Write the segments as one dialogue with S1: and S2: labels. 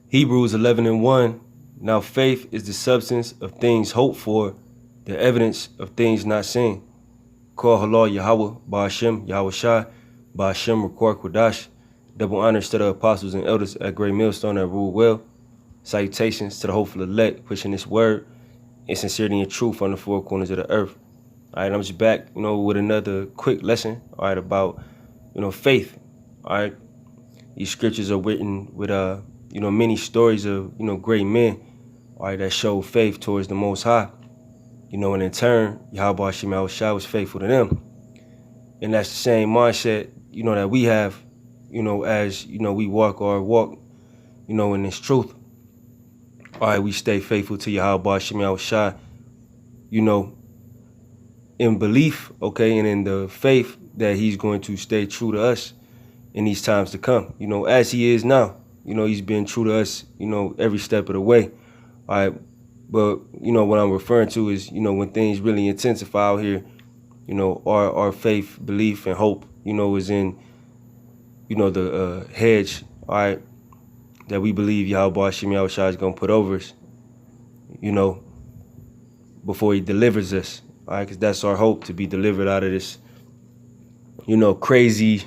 S1: Hebrews 11:1. Now faith is the substance of things hoped for, the evidence of things not seen. Call halal Yahweh, Ba'ashem, Yahweh Shai, Ba'ashem, Rakor Kodash. Double honors to the apostles and elders at Great Millstone that rule well. Salutations to the hopeful elect, pushing this word in sincerity and truth on the four corners of the earth. All right, I'm just back, with another quick lesson, all right, about, faith. All right, these scriptures are written with, many stories of, great men, all right, that show faith towards the Most High. And in turn, Yahweh Hashem Yahushua was faithful to them. And that's the same mindset, that we have, as, we walk our walk, in this truth. All right, we stay faithful to Yahweh Hashem Yahushua, in belief, okay, and in the faith that he's going to stay true to us in these times to come, as he is now. He's been true to us, every step of the way. All right, but, what I'm referring to is, when things really intensify out here, our faith, belief, and hope, is in, the hedge, all right, that we believe Yahweh Hashem Yahushua is going to put over us, before he delivers us. All right, because that's our hope, to be delivered out of this, crazy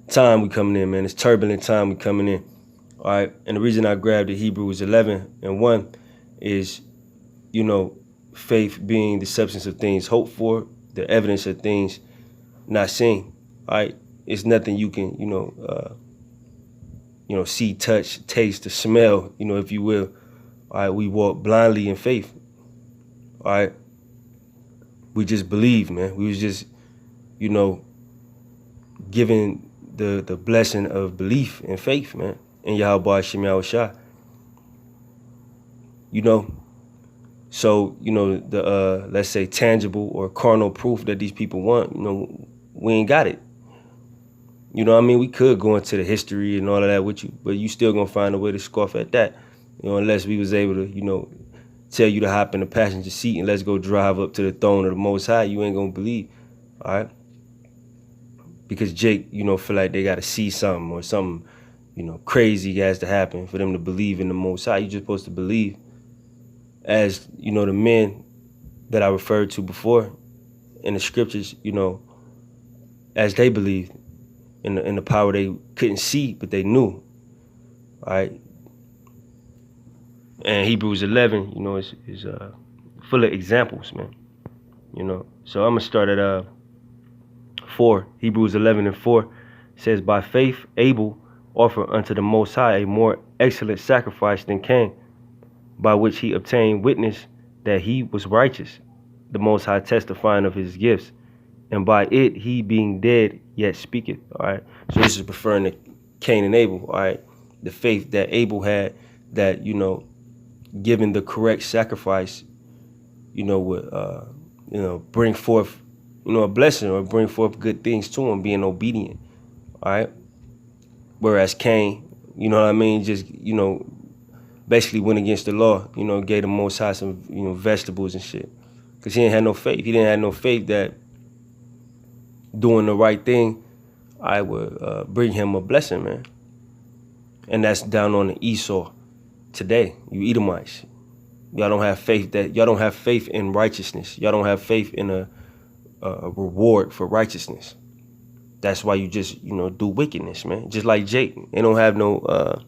S1: time we coming in, man. This turbulent time we coming in. All right, and the reason I grabbed the Hebrews 11:1 is, faith being the substance of things hoped for, the evidence of things not seen. All right, it's nothing you can, see, touch, taste, or smell, if you will. All right, we walk blindly in faith. All right. We just believe, man. We was just, given the blessing of belief and faith, man, in Yahweh Hashem Yahushua. So, the, let's say, tangible or carnal proof that these people want, we ain't got it. We could go into the history and all of that with you, but you still gonna find a way to scoff at that, unless we was able to, tell you to hop in the passenger seat and let's go drive up to the throne of the Most High. You ain't gonna believe, all right? Because Jake, feel like they gotta see something or something, crazy has to happen for them to believe in the Most High. You just supposed to believe as, the men that I referred to before in the scriptures, as they believed in the power they couldn't see, but they knew, all right? And Hebrews 11, is full of examples, man. So I'm gonna start at 4. Hebrews 11:4 says, "By faith Abel offered unto the Most High a more excellent sacrifice than Cain, by which he obtained witness that he was righteous, the Most High testifying of his gifts, and by it he being dead yet speaketh." All right. So this is referring to Cain and Abel. All right. The faith that Abel had, that given the correct sacrifice, would bring forth, a blessing, or bring forth good things to him, being obedient. All right. Whereas Cain, just, basically went against the law, gave the Most High some, vegetables and shit. Because he didn't have no faith. He didn't have no faith that doing the right thing, I would bring him a blessing, man. And that's down on the Esau today, you Edomites. Y'all don't have faith in righteousness. Y'all don't have faith in a reward for righteousness. That's why you just, do wickedness, man. Just like Jake. They don't have no,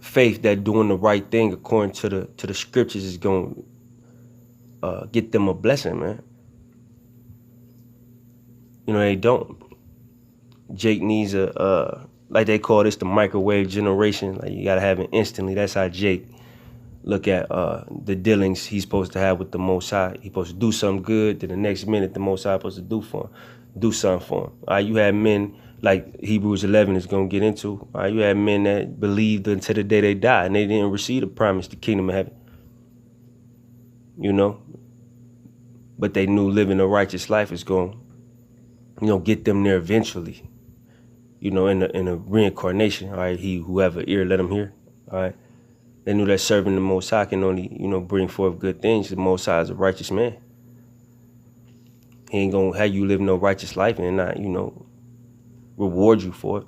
S1: faith that doing the right thing according to the scriptures is going to get them a blessing, man. They don't. Jake needs like they call this the microwave generation. Like, you got to have it instantly. That's how Jake look at the dealings he's supposed to have with the Most High. He's supposed to do something good, then the next minute the Most High supposed to do something for him. All right, you had men like Hebrews 11 is going to get into. All right, you had men that believed until the day they died, and they didn't receive the promise, the kingdom of heaven. But they knew living a righteous life is going to, get them there eventually. In a reincarnation. All right, he who have an ear, let him hear. All right. They knew that serving the Most High can only, bring forth good things. The Most High is a righteous man. He ain't gonna have you live no righteous life and not, reward you for it.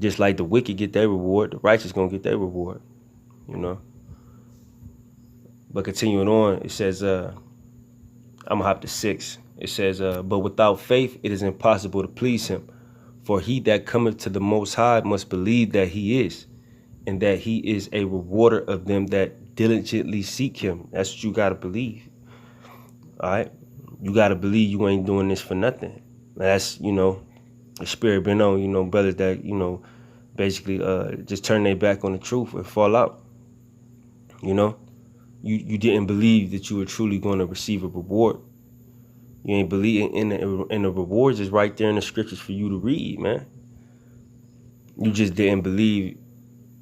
S1: Just like the wicked get their reward, the righteous gonna get their reward, you know. But continuing on, it says, I'm gonna hop to 6. It says, but without faith it is impossible to please him. For he that cometh to the Most High must believe that he is, and that he is a rewarder of them that diligently seek him. That's what you gotta believe. All right? You gotta believe you ain't doing this for nothing. That's, the spirit been on, brothers that, basically just turn their back on the truth and fall out. You didn't believe that you were truly going to receive a reward. You ain't believe in the rewards is right there in the scriptures for you to read, man. You just didn't believe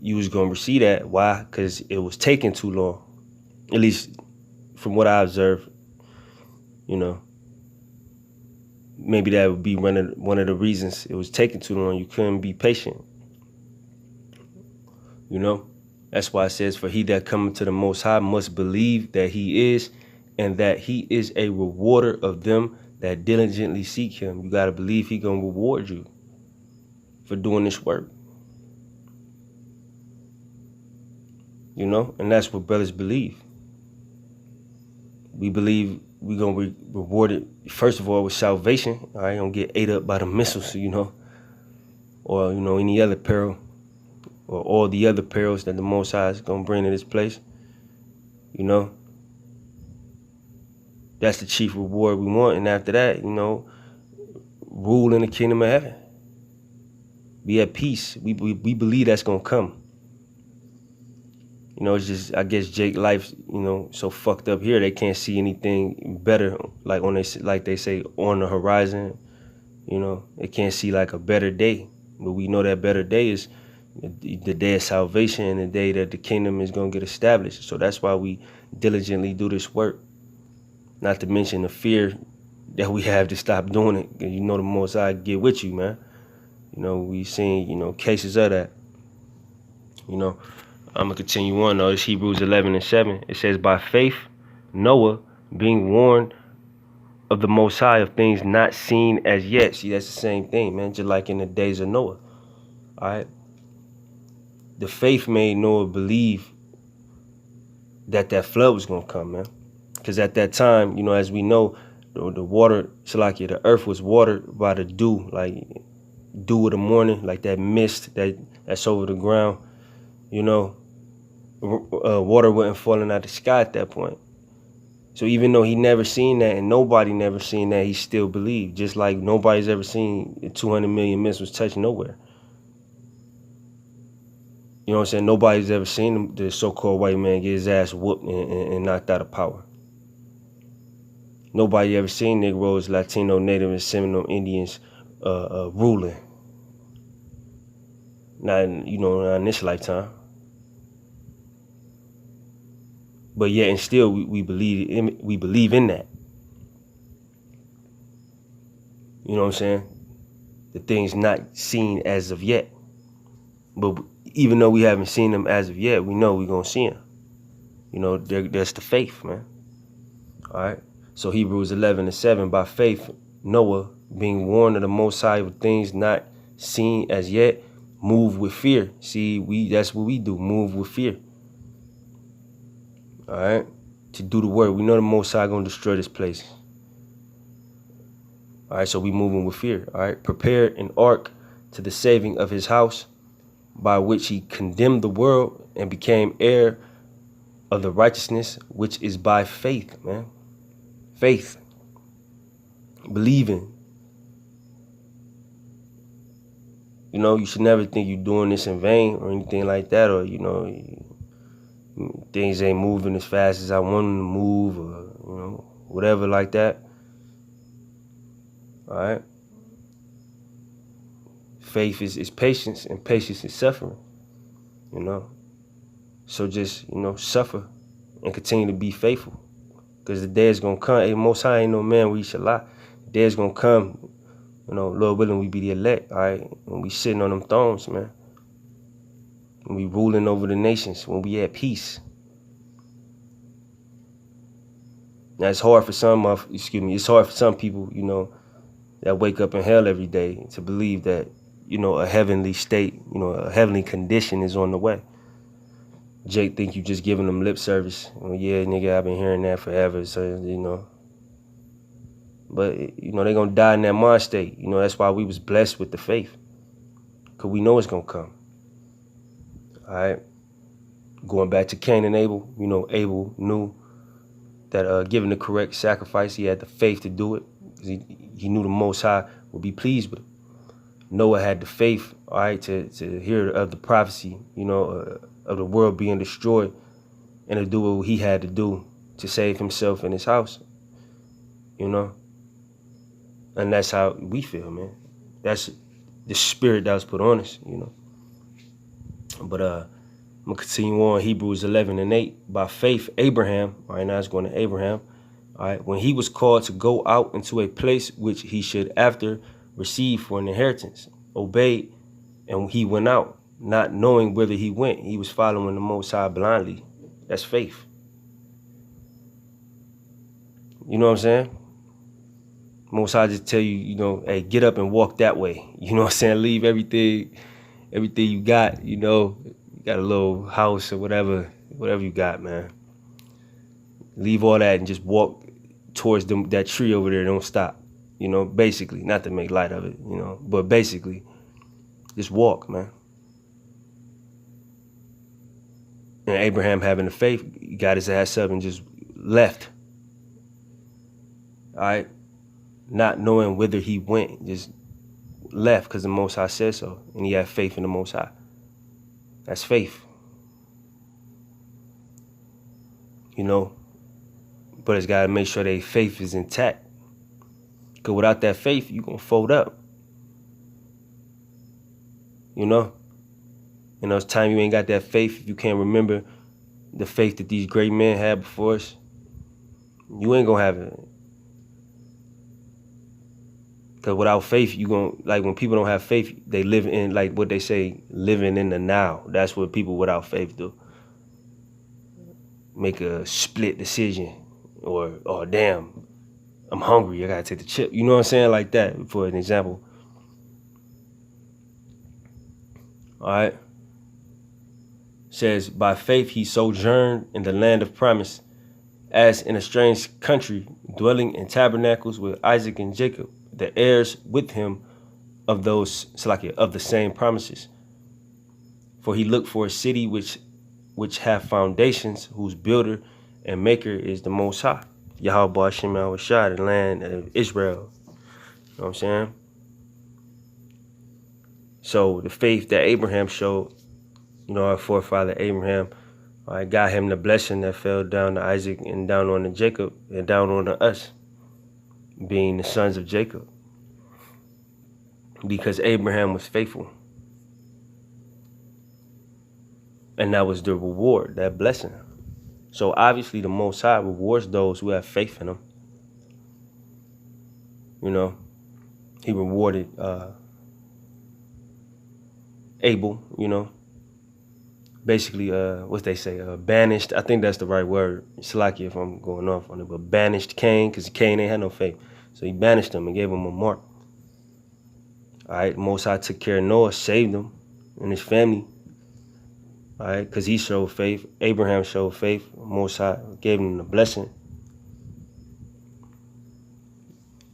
S1: you was going to receive that. Why? Because it was taking too long. At least from what I observed, maybe that would be one of the reasons it was taking too long. You couldn't be patient. That's why it says, for he that cometh to the Most High must believe that he is, and that he is a rewarder of them that diligently seek him. You got to believe he going to reward you for doing this work. And that's what brothers believe. We believe we going to be rewarded, first of all, with salvation. All right, don't get ate up by the missiles, or, any other peril, or all the other perils that the Most High is going to bring to this place. That's the chief reward we want. And after that, rule in the kingdom of heaven. Be at peace. We believe that's going to come. It's just, I guess Jake life's, so fucked up here. They can't see anything better, like they say, on the horizon. They can't see like a better day. But we know that better day is the day of salvation and the day that the kingdom is going to get established. So that's why we diligently do this work. Not to mention the fear that we have to stop doing it. The Most High get with you, man. We seen, cases of that. I'm going to continue on, though. It's Hebrews 11:7. It says, by faith, Noah, being warned of the Most High of things not seen as yet. See, that's the same thing, man. Just like in the days of Noah. All right? The faith made Noah believe that flood was going to come, man. Because at that time, as we know, the water, the earth was watered by the dew, like dew of the morning, like that mist that's over the ground. Water wasn't falling out the sky at that point. So even though he never seen that and nobody never seen that, he still believed. Just like nobody's ever seen 200 million missiles touch nowhere. You know what I'm saying? Nobody's ever seen the so-called white man get his ass whooped and knocked out of power. Nobody ever seen Negroes, Latino, Native, and Seminole Indians ruling. Not in this lifetime. But yet and still we believe in that. You know what I'm saying? The things not seen as of yet. But even though we haven't seen them as of yet, we know we're going to see them. That's the faith, man. All right? So Hebrews 11:7, by faith, Noah, being warned of the Most High of things not seen as yet, moved with fear. See, that's what we do, move with fear. All right? To do the work. We know the Most High going to destroy this place. All right, so we moving with fear. All right? Prepared an ark to the saving of his house, by which he condemned the world and became heir of the righteousness which is by faith, man. Faith. Believing. You should never think you're doing this in vain or anything like that, or, things ain't moving as fast as I want them to move, or, whatever like that. All right? Faith is patience, and patience is suffering, So just, suffer and continue to be faithful. Because the day is going to come. Hey, Most High ain't no man where he shall lie. The day is going to come, Lord willing, we be the elect, all right? When we sitting on them thrones, man. When we ruling over the nations, when we at peace. Now, it's hard for it's hard for some people, that wake up in hell every day to believe that, a heavenly state, a heavenly condition is on the way. Jake think you just giving them lip service. Well, yeah, nigga, I've been hearing that forever. So, but they gonna die in that mind state. That's why we was blessed with the faith, cause we know it's gonna come. All right. Going back to Cain and Abel, Abel knew that giving the correct sacrifice, he had the faith to do it. He knew the Most High would be pleased with it. Noah had the faith, all right, to hear of the prophecy, of the world being destroyed, and to do what he had to do to save himself and his house, And that's how we feel, man. That's the spirit that was put on us, But I'm going to continue on Hebrews 11:8. By faith, Abraham, all right, now it's going to Abraham, all right, when he was called to go out into a place which he should after receive for an inheritance, obeyed, and he went out, not knowing whither he went. He was following the Most High blindly. That's faith. You know what I'm saying? Most High just tell you, hey, get up and walk that way. You know what I'm saying? Leave everything you got, you got a little house or whatever you got, man. Leave all that and just walk towards that tree over there. Don't stop. Basically, not to make light of it, but basically, just walk, man. And Abraham, having the faith, got his ass up and just left. All right? Not knowing whither he went, just left because the Most High said so. And he had faith in the Most High. That's faith. But it's got to make sure their faith is intact. Because without that faith, you're going to fold up. In those times you ain't got that faith, if you can't remember the faith that these great men had before us, you ain't going to have it. Because without faith, when people don't have faith, they live in, like what they say, living in the now. That's what people without faith do. Make a split decision. Or damn, I'm hungry, I got to take the chip. You know what I'm saying? Like that, for an example. All right. Says, by faith he sojourned in the land of promise, as in a strange country, dwelling in tabernacles with Isaac and Jacob, the heirs with him of the same promises. For he looked for a city which hath foundations, whose builder and maker is the Most High. Yahweh Hashem Shah, the land of Israel. You know what I'm saying? So the faith that Abraham showed, our forefather Abraham, got him the blessing that fell down to Isaac and down on to Jacob and down on to us, being the sons of Jacob. Because Abraham was faithful. And that was the reward, that blessing. So obviously the Most High rewards those who have faith in him. He rewarded Abel, basically, what they say, banished. I think that's the right word. Salaki if I'm going off on it, but banished Cain, because Cain ain't had no faith. So he banished him and gave him a mark. All right, Most High took care of Noah, saved him and his family. All right, because he showed faith. Abraham showed faith. Most High gave him the blessing.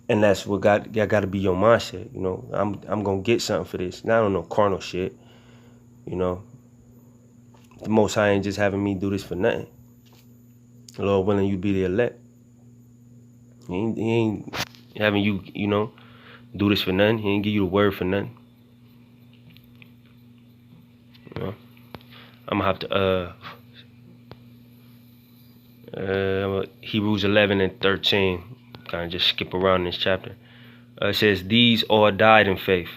S1: And that's what got to be your mindset. I'm going to get something for this. Not on no carnal shit. The Most High ain't just having me do this for nothing. The Lord willing you be the elect. He ain't having you, do this for nothing. He ain't give you the word for nothing. I'm going to have to, Hebrews 11:13, kind of just skip around this chapter. It says, these all died in faith,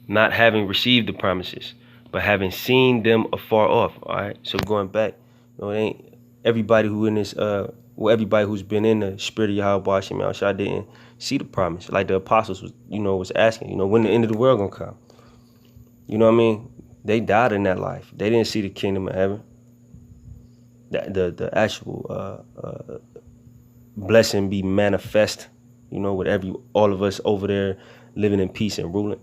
S1: not having received the promises, but having seen them afar off. All right, so going back, it ain't everybody who in this, everybody who's been in the spirit of Yahweh Hashem Shah didn't see the promise. Like the apostles was asking, when the end of the world gonna come? You know what I mean? They died in that life. They didn't see the kingdom of heaven. The actual blessing be manifest, with all of us over there living in peace and ruling.